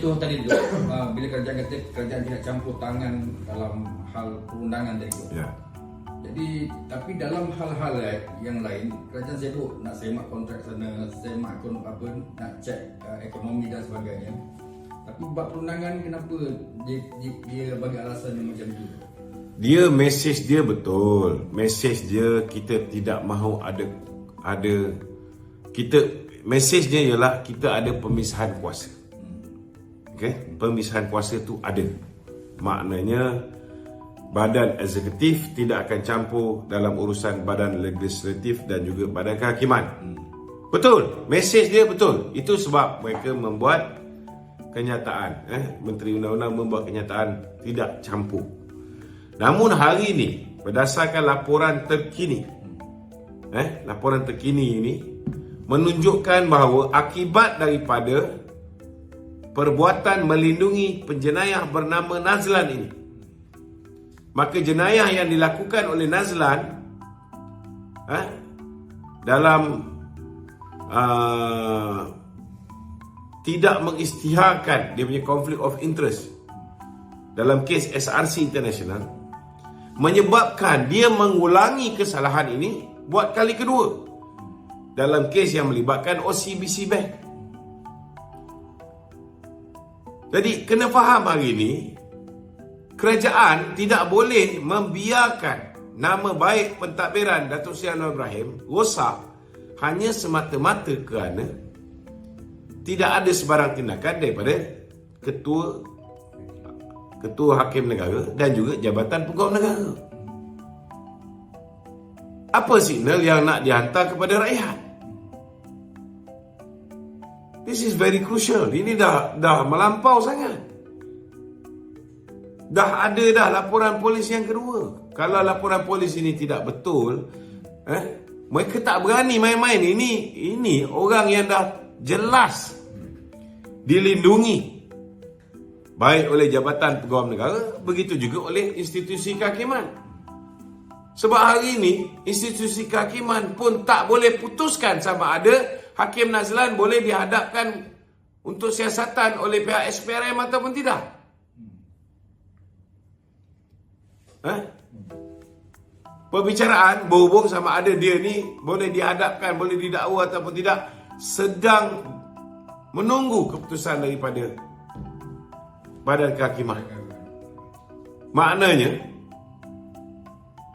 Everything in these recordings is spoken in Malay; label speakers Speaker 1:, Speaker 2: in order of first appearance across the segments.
Speaker 1: itu tadi tu, bila kerajaan kata kerajaan tidak campur tangan dalam hal perundangan tadi tu.
Speaker 2: Ya.
Speaker 1: Jadi tapi dalam hal-hal yang lain kerajaan sibuk nak semak kontrak sana, semak apa, nak cek ekonomi dan sebagainya. Tapi bab perundangan kenapa dia bagi alasan yang macam tu?
Speaker 2: Dia mesej dia betul. Mesej dia kita tidak mahu ada kita mesej dia ialah kita ada pemisahan kuasa. Okey, pemisahan kuasa tu ada. Maknanya badan eksekutif tidak akan campur dalam urusan badan legislatif dan juga badan kehakiman. Betul, mesej dia betul. Itu sebab mereka membuat kenyataan, Menteri Undang-Undang membuat kenyataan tidak campur. Namun hari ini berdasarkan laporan terkini, laporan terkini ini menunjukkan bahawa akibat daripada perbuatan melindungi penjenayah bernama Nazlan ini, maka jenayah yang dilakukan oleh Nazlan dalam tidak mengisytiharkan dia punya conflict of interest dalam kes SRC International menyebabkan dia mengulangi kesalahan ini buat kali kedua dalam kes yang melibatkan OCBC Bank. Jadi kena faham hari ini kerajaan tidak boleh membiarkan nama baik pentadbiran Datuk Seri Anwar Ibrahim rosak hanya semata-mata kerana tidak ada sebarang tindakan daripada Ketua Hakim Negara dan juga Jabatan Pegawai Negara. Apa signal yang nak dihantar kepada rakyat? This is very crucial. Ini dah melampau sangat. Dah ada laporan polis yang kedua. Kalau laporan polis ini tidak betul, mereka tak berani main-main. Ini orang yang dah jelas dilindungi baik oleh Jabatan Pegawai Negara, begitu juga oleh institusi kehakiman. Sebab hari ini institusi kehakiman pun tak boleh putuskan sama ada Hakim Nazlan boleh dihadapkan untuk siasatan oleh pihak SPRM ataupun tidak. Perbicaraan berhubung sama ada dia ni boleh dihadapkan, boleh didakwa ataupun tidak, sedang menunggu keputusan daripada Badan Kehakiman. Maknanya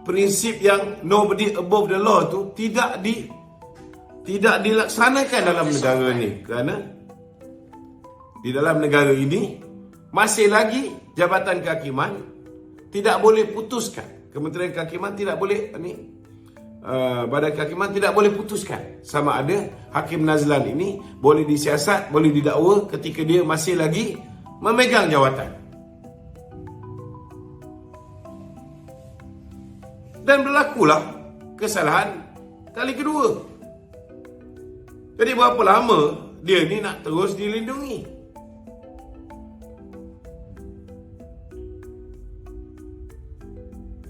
Speaker 2: prinsip yang nobody above the law tu tidak dilaksanakan dalam negara ni, kerana di dalam negara ini masih lagi Jabatan Kehakiman tidak boleh putuskan. Kementerian Kehakiman tidak boleh Badan Kehakiman tidak boleh putuskan sama ada Hakim Nazlan ini boleh disiasat, boleh didakwa ketika dia masih lagi memegang jawatan. Dan berlakulah kesalahan kali kedua. Jadi berapa lama dia ni nak terus dilindungi?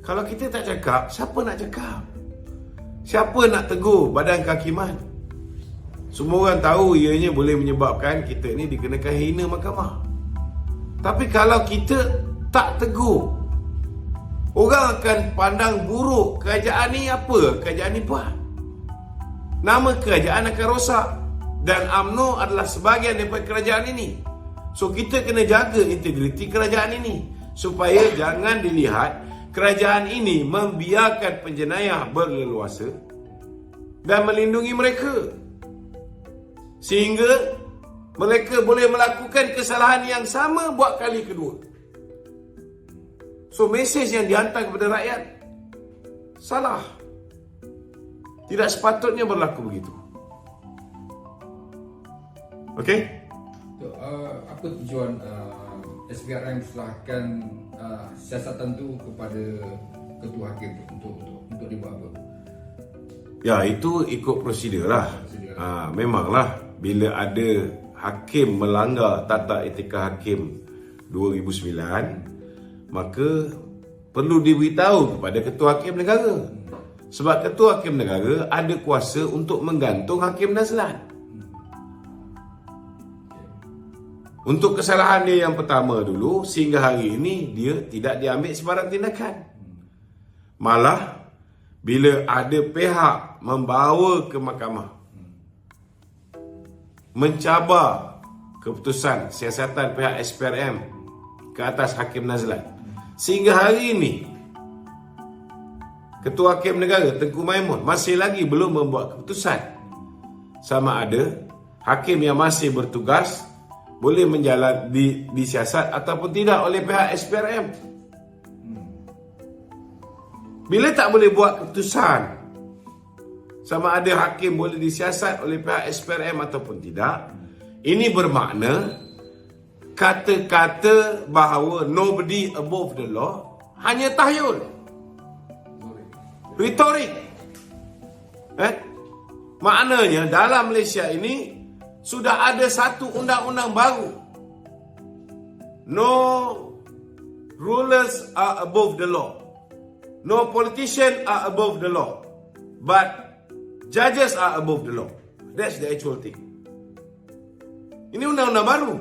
Speaker 2: Kalau kita tak cakap, siapa nak cakap? Siapa nak tegur Badan Kehakiman? Semua orang tahu ianya boleh menyebabkan kita ni dikenakan hina mahkamah. Tapi kalau kita tak tegur, orang akan pandang buruk kerajaan ni. Apa kerajaan ni buat? Nama kerajaan akan rosak. Dan UMNO adalah sebahagian daripada kerajaan ini. So kita kena jaga integriti kerajaan ini, supaya jangan dilihat kerajaan ini membiarkan penjenayah berleluasa dan melindungi mereka, sehingga mereka boleh melakukan kesalahan yang sama buat kali kedua. So mesej yang dihantar kepada rakyat salah. Tidak sepatutnya berlaku begitu. Okey?
Speaker 1: Apa tujuan SPRM serahkan siasatan tu kepada Ketua Hakim untuk dibuat apa?
Speaker 2: Ya, itu ikut prosedur lah. Memanglah bila ada hakim melanggar Tata Etika Hakim 2009, maka perlu diberitahu kepada Ketua Hakim Negara. Sebab Ketua Hakim Negara ada kuasa untuk menggantung Hakim Nazlan. Untuk kesalahan dia yang pertama dulu, sehingga hari ini dia tidak diambil sebarang tindakan. Malah bila ada pihak membawa ke mahkamah mencabar keputusan siasatan pihak SPRM ke atas Hakim Nazlan, sehingga hari ini Ketua Hakim Negara Tengku Maimun masih lagi belum membuat keputusan sama ada hakim yang masih bertugas boleh disiasat ataupun tidak oleh pihak SPRM. Bila tak boleh buat keputusan sama ada hakim boleh disiasat oleh pihak SPRM ataupun tidak, ini bermakna kata-kata bahawa nobody above the law hanya tahyul, retorik. Maknanya dalam Malaysia ini sudah ada satu undang-undang baru. No rulers are above the law. No politicians are above the law. But judges are above the law. That's the actual thing. Ini undang-undang baru.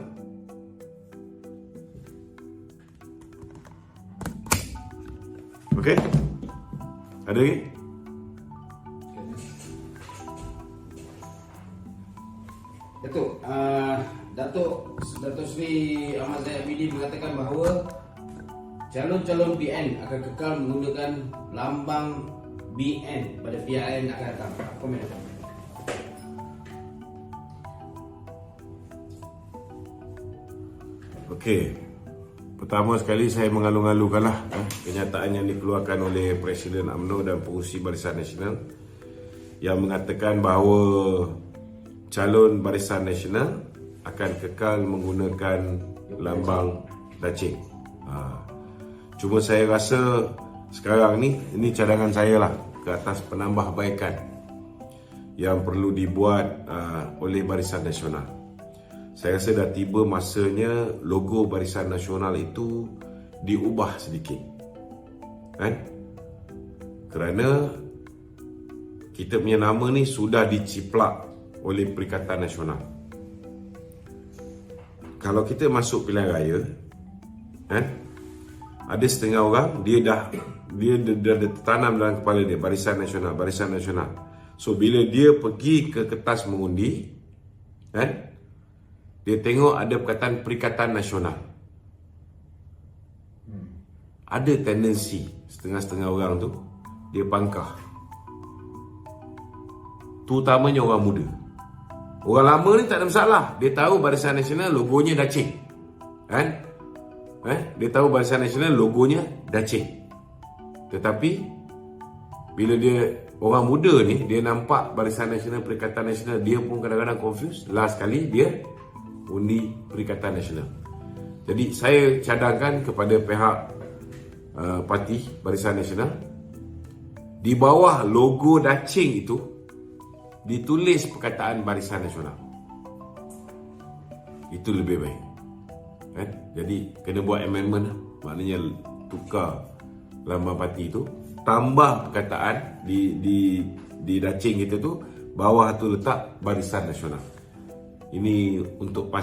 Speaker 2: Okey? Ada lagi?
Speaker 3: Datuk Seri Ahmad Zahid Hamidi mengatakan bahawa calon-calon BN akan kekal menggunakan lambang BN pada PRN akan datang. Apa komen?
Speaker 2: Okey. Pertama sekali saya mengalu-alukanlah kenyataan yang dikeluarkan oleh Presiden UMNO dan Pengurusi Barisan Nasional yang mengatakan bahawa calon Barisan Nasional akan kekal menggunakan lambang dacing. Cuma saya rasa sekarang ni, ini cadangan saya lah ke atas penambahbaikan yang perlu dibuat oleh Barisan Nasional. Saya rasa dah tiba masanya logo Barisan Nasional itu diubah sedikit. Kerana kita punya nama ni sudah diciplak oleh Perikatan Nasional. Kalau kita masuk pilihan raya, ada setengah orang dia dah tertanam dalam kepala dia Barisan Nasional, Barisan Nasional. So bila dia pergi ke kertas mengundi, dia tengok ada perkataan Perikatan Nasional. Ada tendensi setengah-setengah orang tu dia pangkah. Terutamanya orang muda. Orang lama ni tak ada masalah. Dia tahu Barisan Nasional logonya dacing. Dia tahu Barisan Nasional logonya dacing. Tetapi bila dia orang muda ni, dia nampak Barisan Nasional, Perikatan Nasional, dia pun kadang-kadang confused. Last kali dia undi Perikatan Nasional. Jadi saya cadangkan kepada pihak parti Barisan Nasional, di bawah logo dacing itu ditulis perkataan Barisan Nasional. Itu lebih baik. Jadi kena buat amendment lah. Maknanya tukar lambang parti itu, tambah perkataan di dacing kita tu, bawah tu letak Barisan Nasional. Ini untuk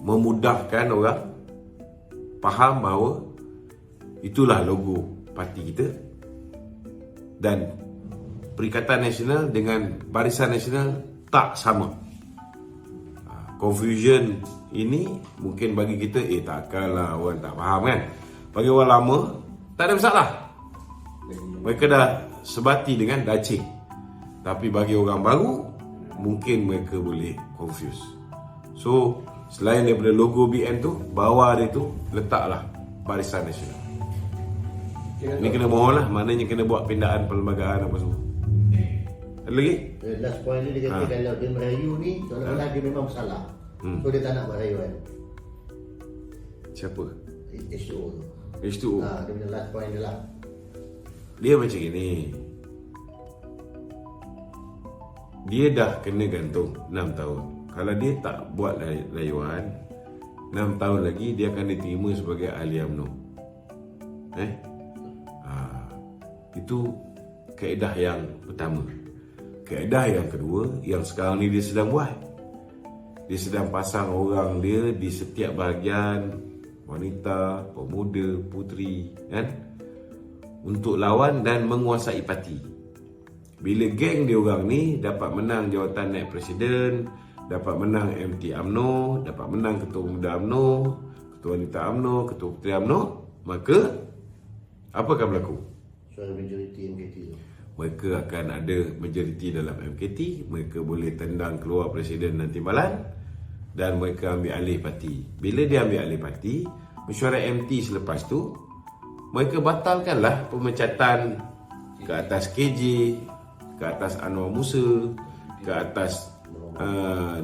Speaker 2: memudahkan orang faham bahawa itulah logo parti kita. Dan Perikatan Nasional dengan Barisan Nasional tak sama. Confusion ini mungkin bagi kita takkanlah orang tak faham kan. Bagi orang lama tak ada masalah. Mereka dah sebati dengan dacing. Tapi bagi orang baru mungkin mereka boleh confuse. So selain daripada logo BN tu, bawah dia tu letaklah Barisan Nasional. Ini kena mohon lah. Maknanya kena buat pindaan perlembagaan apa semua. Ada lagi?
Speaker 4: Last point ni dia kata kalau dia merayu ni seolah-olah dia memang salah. So dia tak nak buat rayuan.
Speaker 2: Siapa?
Speaker 4: H2O tu.
Speaker 2: H2O.
Speaker 4: Dia punya last point dia lah.
Speaker 2: Dia macam gini. Dia dah kena gantung 6 tahun. Kalau dia tak buat rayuan, 6 tahun lagi dia akan diterima sebagai ahli UMNO. Itu kaedah yang pertama. Kaedah yang kedua, yang sekarang ni dia sedang buat. dia sedang pasang orang dia di setiap bahagian, wanita, pemuda, puteri, kan, untuk lawan dan menguasai parti. Bila geng dia orang ni dapat menang jawatan naib presiden, dapat menang MT UMNO, dapat menang ketua pemuda UMNO, ketua wanita UMNO, ketua puteri UMNO, maka apa akan berlaku?
Speaker 4: Suara majoriti MKT tu.
Speaker 2: Mereka akan ada majoriti dalam MKT, mereka boleh tendang keluar presiden dan timbalan, dan mereka ambil alih parti. Bila dia ambil alih parti, mesyuarat MT selepas tu, mereka batalkanlah pemecatan ke atas KJ, ke atas Anwar Musa, ke atas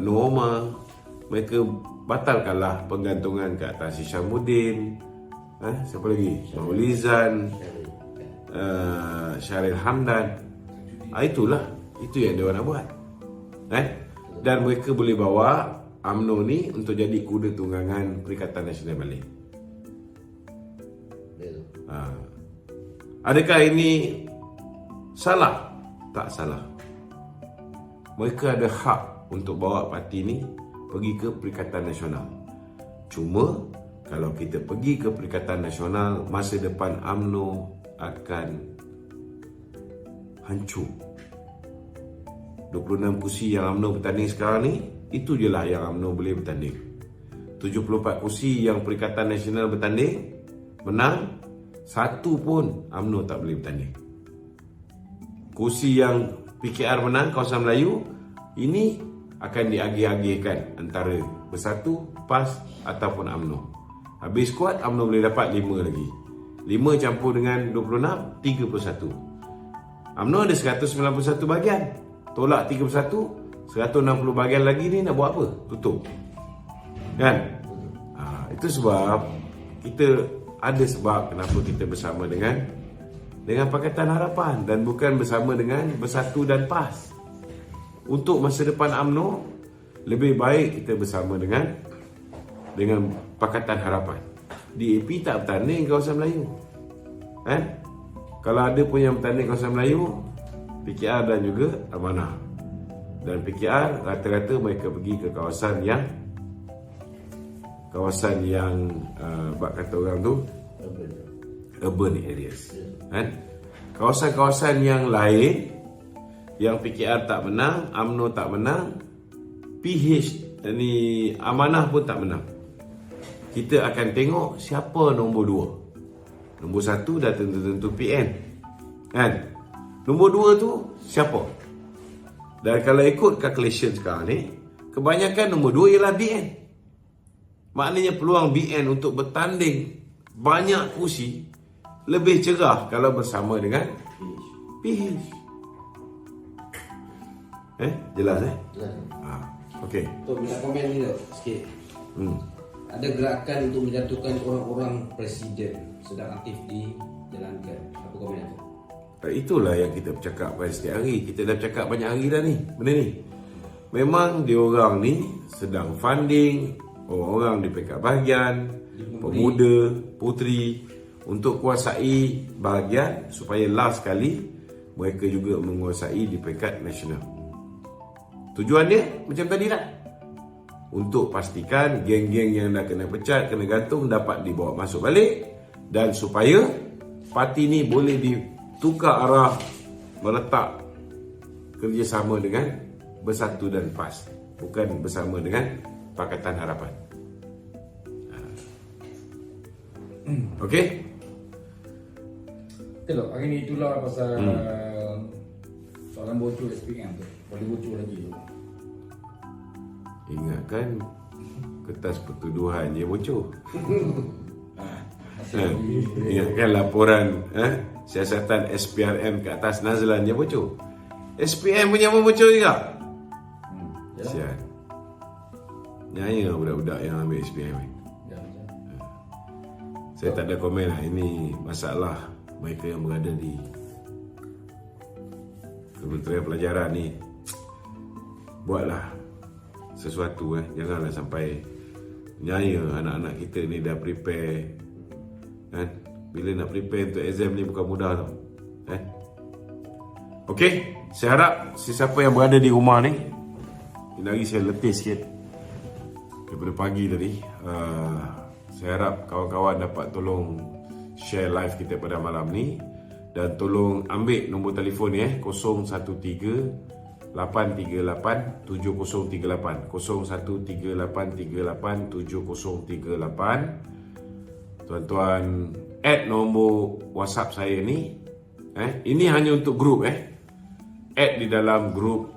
Speaker 2: Nur Omar. Mereka batalkanlah penggantungan ke atas Hishamuddin, siapa lagi? Maulizan, Syaril Hamdan. Itulah, itu yang dia nak buat. Dan mereka boleh bawa UMNO ni untuk jadi kuda tunggangan Perikatan Nasional balik. Adakah ini salah? Tak salah. Mereka ada hak untuk bawa parti ni pergi ke Perikatan Nasional. Cuma kalau kita pergi ke Perikatan Nasional, masa depan UMNO akan hancur. 26 kursi yang UMNO bertanding sekarang ni, itu je lah yang UMNO boleh bertanding. 74 kursi yang Perikatan Nasional bertanding, menang, satu pun UMNO tak boleh bertanding. Kursi yang PKR menang, kawasan Melayu, ini akan diagih-agihkan antara Bersatu, PAS ataupun UMNO. Habis kuat, UMNO boleh dapat 5 lagi. 5 campur dengan 26, 31. UMNO ada 191 bahagian. Tolak 31, 160 bahagian lagi ni nak buat apa? Tutup. Kan? Itu sebab kita ada sebab kenapa kita bersama dengan Pakatan Harapan dan bukan bersama dengan Bersatu dan PAS. Untuk masa depan UMNO, lebih baik kita bersama dengan Pakatan Harapan. DAP tak bertanding kawasan Melayu. Kalau ada pun yang bertanding kawasan Melayu, PKR dan juga Amanah. Dan PKR rata-rata mereka pergi ke kawasan yang bak kata orang tu urban areas. Kawasan-kawasan yang lain yang PKR tak menang, UMNO tak menang, PH ni Amanah pun tak menang. Kita akan tengok siapa nombor 2. Nombor 1 dah tentu PN. Kan? Nombor 2 tu siapa? Dan kalau ikut calculation sekarang ni, kebanyakan nombor 2 ialah BN. Maknanya peluang BN untuk bertanding banyak kursi lebih cerah kalau bersama dengan PH. Jelas
Speaker 4: Jelas.
Speaker 2: Okey.
Speaker 3: Untuk minta komen ni sikit. Ada gerakan untuk menjatuhkan orang-orang presiden sedang aktif dijalankan. Apa komen itu?
Speaker 2: Itulah yang kita bercakap setiap hari. Kita dah bercakap banyak hari dah ni, benda ni. Memang diorang ni sedang funding orang-orang di peringkat bahagian, pemuda, puteri untuk kuasai bahagian supaya last kali mereka juga menguasai di peringkat nasional. Tujuan dia macam tadi tak? Untuk pastikan geng-geng yang dah kena pecat, kena gantung dapat dibawa masuk balik, dan supaya parti ni boleh ditukar arah meletak kerjasama dengan Bersatu dan PAS, bukan bersama dengan Pakatan Harapan. Okey?
Speaker 1: Betul, hari ni itulah pasal soalan bocor SPM tu. Boleh bocor lagi tu.
Speaker 2: Ingatkan kertas pertuduhan je bocor. Ingatkan laporan siasatan SPRM ke atas Nazlan je bocor. SPM punya pun bocor juga. Sian. Nyaya budak-budak yang ambil SPM ni. Saya tak ada komen lah. Ini masalah mereka yang berada di Kementerian Pelajaran ni. Buatlah sesuatu janganlah sampai nyaya anak-anak kita ni dah prepare kan. Bila nak prepare untuk exam ni bukan mudah tau. Okey, saya harap sesiapa yang berada di rumah ni, ini lagi saya letih sikit. daripada pagi tadi. Saya harap kawan-kawan dapat tolong share live kita pada malam ni, dan tolong ambil nombor telefon ni 013 838 7038 013 838 7038. Tuan-tuan add nombor WhatsApp saya ni. Ini hanya untuk grup add di dalam grup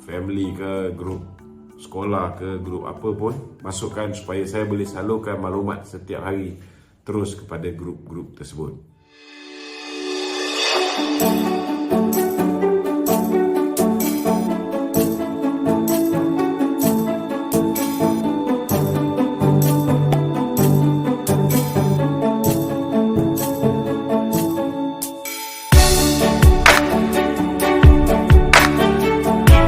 Speaker 2: family ke, grup sekolah ke, grup apa pun, masukkan supaya saya boleh salurkan maklumat setiap hari terus kepada grup-grup tersebut.